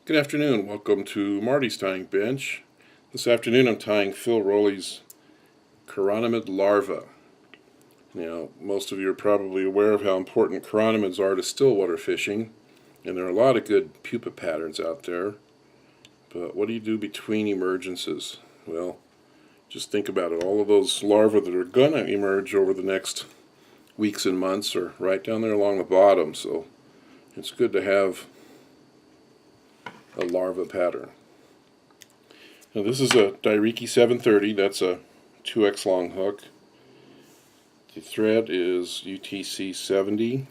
Good afternoon. Welcome to Marty's Tying Bench. This afternoon I'm tying Phil Rowley's chironomid larva. Now, most of you are probably aware of how important chironomids are to stillwater fishing, and there are a lot of good pupa patterns out there. But what do you do between emergences? Well, just think about it. All of those larvae that are going to emerge over the next weeks and months are right down there along the bottom, so it's good to have a larva pattern. Now this is a Dai Riki 730, that's a 2x long hook. The thread is UTC 70,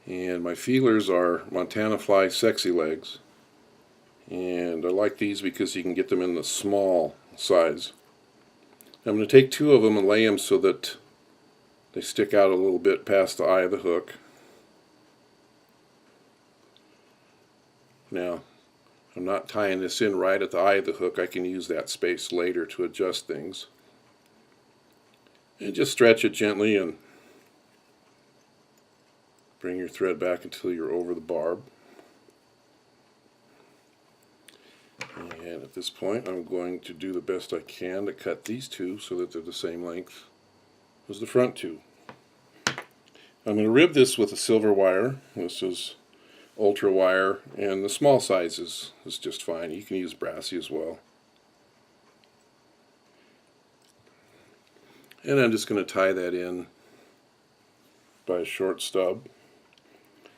and my feelers are Montana Fly Sexy Legs, and I like these because you can get them in the small size. I'm going to take two of them and lay them so that they stick out a little bit past the eye of the hook. Now, I'm not tying this in right at the eye of the hook. I can use that space later to adjust things. And just stretch it gently and bring your thread back until you're over the barb. And at this point I'm going to do the best I can to cut these two so that they're the same length as the front two. I'm going to rib this with a silver wire. This is ultra wire, and the small size is just fine. You can use brassy as well. And I'm just going to tie that in by a short stub.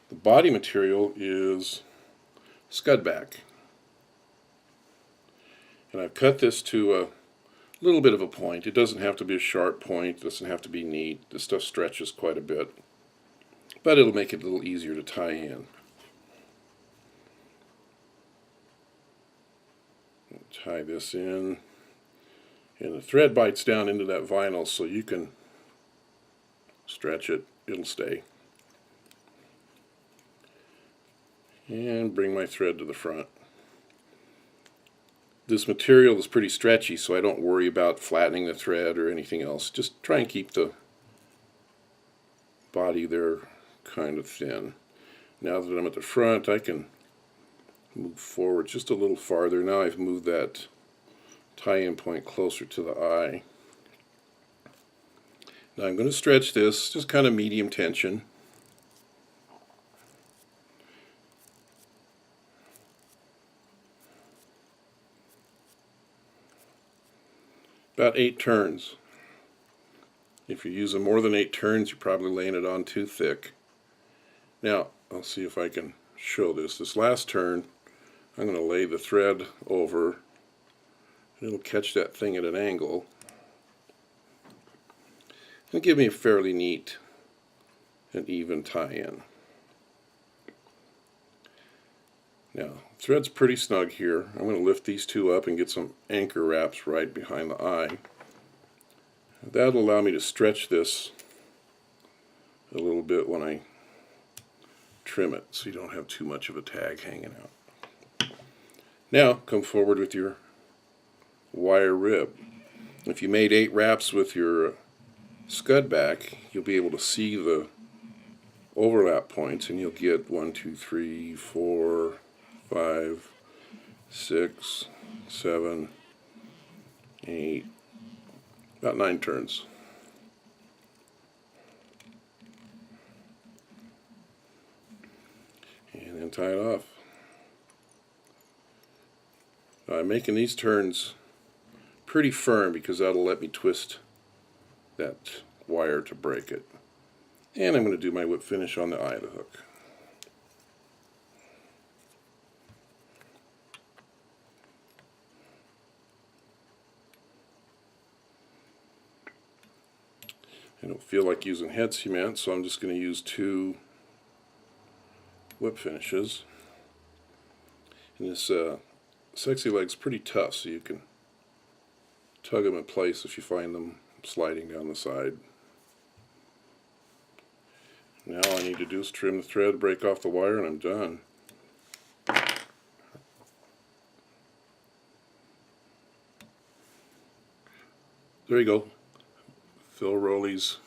The body material is Scud back, and I've cut this to a little bit of a point. It doesn't have to be a sharp point, it doesn't have to be neat. This stuff stretches quite a bit, but it'll make it a little easier to tie in. Tie this in, and the thread bites down into that vinyl, so you can stretch it, it'll stay. And bring my thread to the front. This material is pretty stretchy, so I don't worry about flattening the thread or anything else. Just try and keep the body there kind of thin. Now that I'm at the front, I can move forward just a little farther. Now I've moved that tie-in point closer to the eye. Now I'm going to stretch this, just kind of medium tension. About 8 turns. If you're using more than 8 turns, you're probably laying it on too thick. Now, I'll see if I can show this. This last turn, I'm going to lay the thread over, and it'll catch that thing at an angle. It'll give me a fairly neat and even tie-in. Now, the thread's pretty snug here. I'm going to lift these two up and get some anchor wraps right behind the eye. That'll allow me to stretch this a little bit when I trim it, so you don't have too much of a tag hanging out. Now, come forward with your wire rib. If you made 8 wraps with your Scud back, you'll be able to see the overlap points, and you'll get 1, 2, 3, 4, 5, 6, 7, 8, about 9 turns. And then tie it off. Now, I'm making these turns pretty firm because that'll let me twist that wire to break it. And I'm going to do my whip finish on the eye of the hook. I don't feel like using head cement, so I'm just going to use 2 whip finishes. And this Sexy Leg's pretty tough, so you can tug them in place if you find them sliding down the side. Now all I need to do is trim the thread, break off the wire, and I'm done. There you go. Phil Rowley's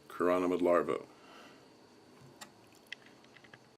chironomid larva.